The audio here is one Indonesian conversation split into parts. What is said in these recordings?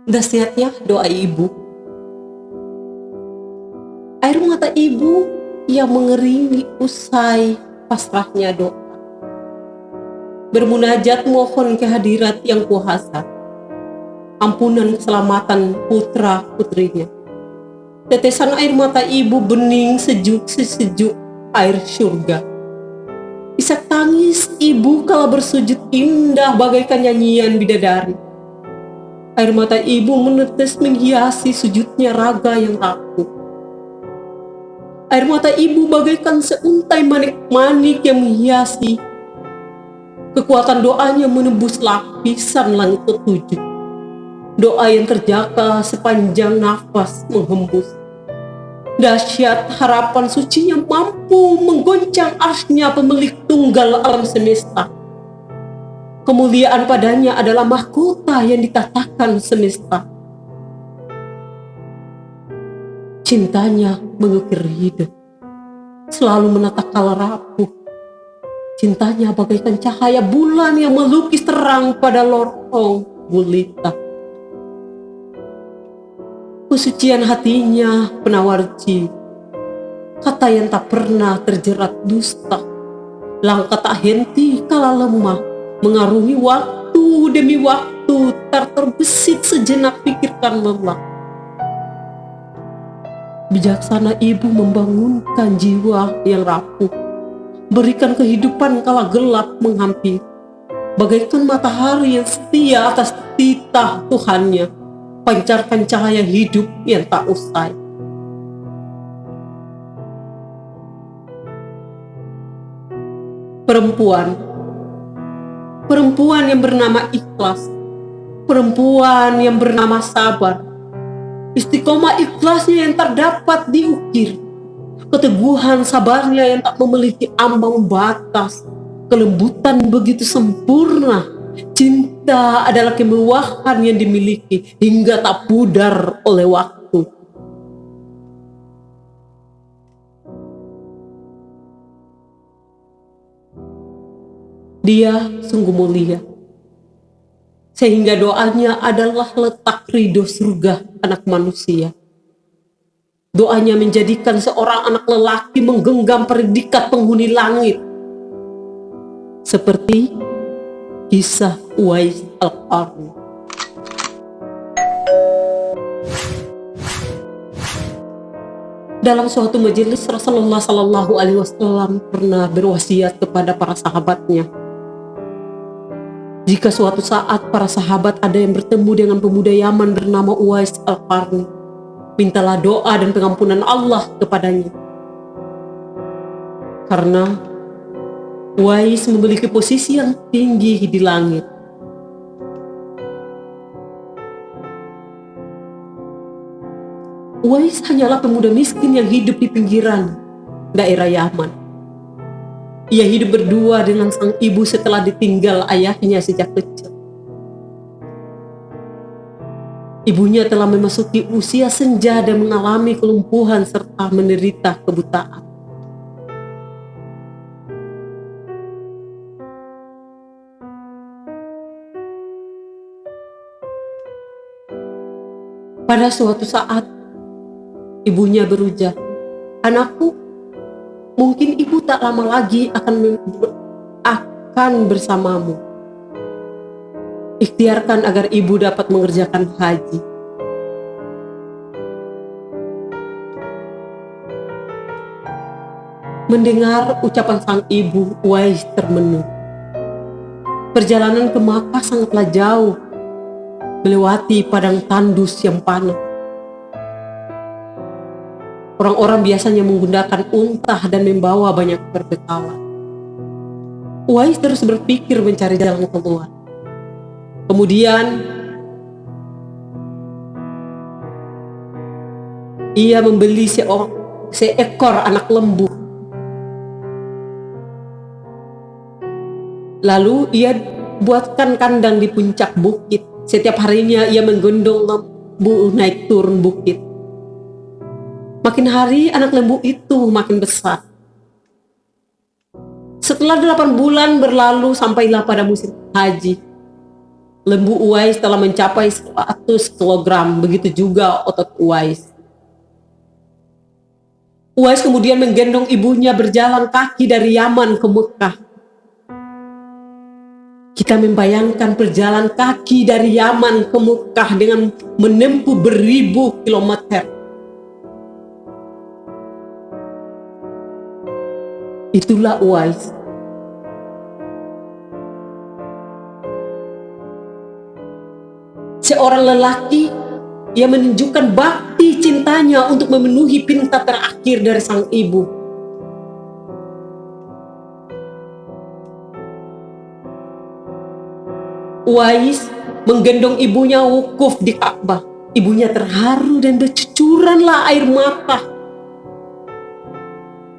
Dahsyatnya doa ibu. Air mata ibu yang mengeringi usai pasrahnya doa. Bermunajat mohon kehadirat yang kuasa, ampunan keselamatan putra putrinya. Tetesan air mata ibu bening sejuk sesejuk air surga. Isak tangis ibu kala bersujud indah bagaikan nyanyian bidadari. Air mata ibu menetes menghiasi sujudnya raga yang rapuh. Air mata ibu bagaikan seuntai manik-manik yang menghiasi. Kekuatan doanya menembus lapisan langit ketujuh. Doa yang terjaga sepanjang nafas menghembus. Dahsyat harapan sucinya mampu menggoncang arsy-Nya pemilik tunggal alam semesta. Kemuliaan padanya adalah mahkota yang ditatakan semesta. Cintanya mengukir hidup, selalu menata kala rapuh. Cintanya bagaikan cahaya bulan yang melukis terang pada lorong gulita. Kesucian hatinya penawar jiwa, kata yang tak pernah terjerat dusta. Langkah tak henti kala lemah, mengarungi waktu demi waktu, tak terbesit sejenak pikirkan lelah. Bijaksana ibu membangunkan jiwa yang rapuh, berikan kehidupan kala gelap menghampiri, bagaikan matahari yang setia atas titah Tuhannya, pancarkan cahaya hidup yang tak usai. Perempuan yang bernama ikhlas, perempuan yang bernama sabar. Istiqomah ikhlasnya yang terdapat diukir, keteguhan sabarnya yang tak memiliki ambang batas, kelembutan begitu sempurna. Cinta adalah kemewahan yang dimiliki hingga tak pudar oleh waktu. Dia sungguh mulia, sehingga doanya adalah letak ridho surga anak manusia. Doanya menjadikan seorang anak lelaki menggenggam predikat penghuni langit, seperti kisah Uwais Al-Qarni. Dalam suatu majelis, Rasulullah Sallallahu Alaihi Wasallam pernah berwasiat kepada para sahabatnya, jika suatu saat para sahabat ada yang bertemu dengan pemuda Yaman bernama Uwais Al-Qarni, mintalah doa dan pengampunan Allah kepadanya. Karena Uwais memiliki posisi yang tinggi di langit. Uwais hanyalah pemuda miskin yang hidup di pinggiran daerah Yaman. Ia hidup berdua dengan sang ibu setelah ditinggal ayahnya sejak kecil. Ibunya telah memasuki usia senja dan mengalami kelumpuhan serta menderita kebutaan. Pada suatu saat, ibunya berujar, "Anakku, mungkin ibu tak lama lagi akan bersamamu. Ikhtiarkan agar ibu dapat mengerjakan haji." Mendengar ucapan sang ibu, Uwais termenung. Perjalanan ke Makkah sangatlah jauh, melewati padang tandus yang panas. Orang-orang biasanya menggunakan unta dan membawa banyak perbekalan. Uwais terus berpikir mencari jalan keluar. Kemudian, ia membeli seekor anak lembu. Lalu ia buatkan kandang di puncak bukit. Setiap harinya ia menggendong lembu naik turun bukit. Makin hari anak lembu itu makin besar. Setelah 8 bulan berlalu, sampailah pada musim haji. lembu Uwais telah mencapai 100 kilogram, begitu juga otot Uwais. Uwais kemudian menggendong ibunya berjalan kaki dari Yaman ke Mekah. Kita membayangkan berjalan kaki dari Yaman ke Mekah dengan menempuh beribu kilometer. Itulah Uwais. Seorang lelaki yang menunjukkan bakti cintanya untuk memenuhi pinta terakhir dari sang ibu. Uwais menggendong ibunya wukuf di Ka'bah. Ibunya terharu dan bercucuranlah air mata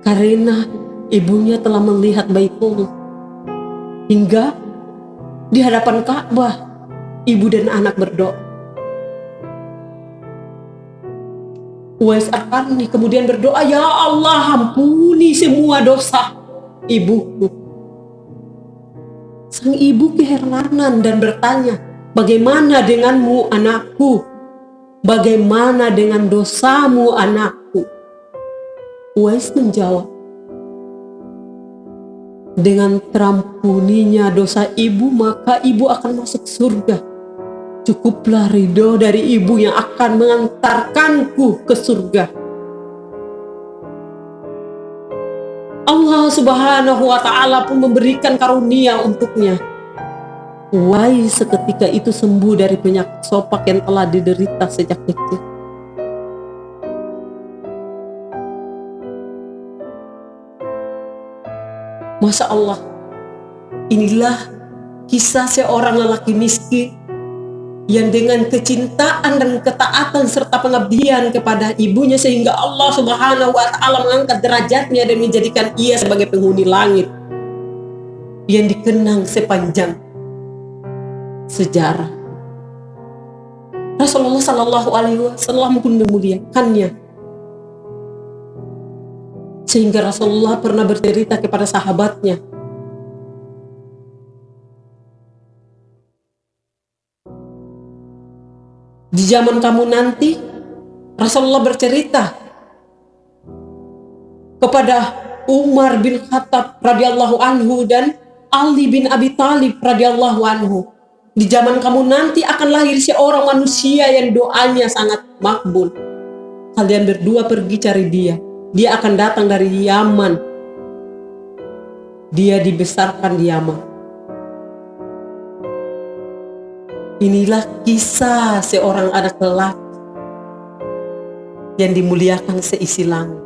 karena ibunya telah melihat Baitullah. Hingga di hadapan Ka'bah, ibu dan anak berdoa. Uwais Al-Qarni kemudian berdoa, "Ya Allah, ampuni semua dosa ibuku." Sang ibu keheranan dan bertanya, "Bagaimana denganmu, anakku? Bagaimana dengan dosamu, anakku?" Uwais menjawab, "Dengan terampuninya dosa ibu, maka ibu akan masuk surga. Cukuplah ridho dari ibu yang akan mengantarkanku ke surga." Allah Subhanahu wa Ta'ala pun memberikan karunia untuknya. Uwais seketika itu sembuh dari penyakit sopak yang telah diderita sejak kecil. Masya Allah, inilah kisah seorang lelaki miskin yang dengan kecintaan dan ketaatan serta pengabdian kepada ibunya sehingga Allah Subhanahu wa Ta'ala mengangkat derajatnya dan menjadikan ia sebagai penghuni langit yang dikenang sepanjang sejarah. Rasulullah Sallallahu Alaihi Wasallam pun memuliakannya sehingga Rasulullah pernah bercerita kepada sahabatnya, "Di zaman kamu nanti," Rasulullah bercerita kepada Umar bin Khattab radhiyallahu anhu dan Ali bin Abi Thalib radhiyallahu anhu, "Di zaman kamu nanti akan lahir seorang manusia yang doanya sangat makbul. Kalian berdua pergi cari dia. Dia akan datang dari Yaman. Dia dibesarkan di Yaman." Inilah kisah seorang anak lelaki yang dimuliakan seisi langit.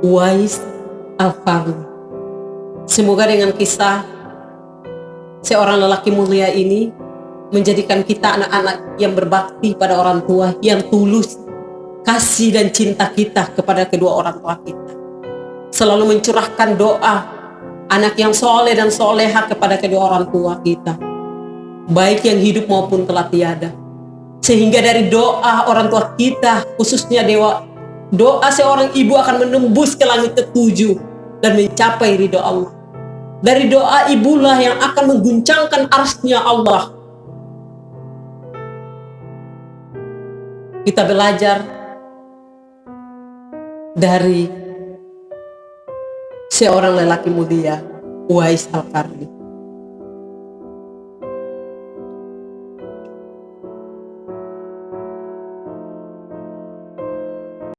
Uwais Al-Qarni. Semoga dengan kisah seorang lelaki mulia ini menjadikan kita anak-anak yang berbakti pada orang tua, yang tulus kasih dan cinta kita kepada kedua orang tua kita. Selalu mencurahkan doa anak yang soleh dan soleha kepada kedua orang tua kita, baik yang hidup maupun telah tiada. Sehingga dari doa orang tua kita, khususnya doa seorang ibu akan menembus ke langit ketujuh dan mencapai ridho Allah. Dari doa ibulah yang akan mengguncangkan arsy-Nya Allah. Kita belajar dari seorang lelaki mulia, Uwais Al-Qarni.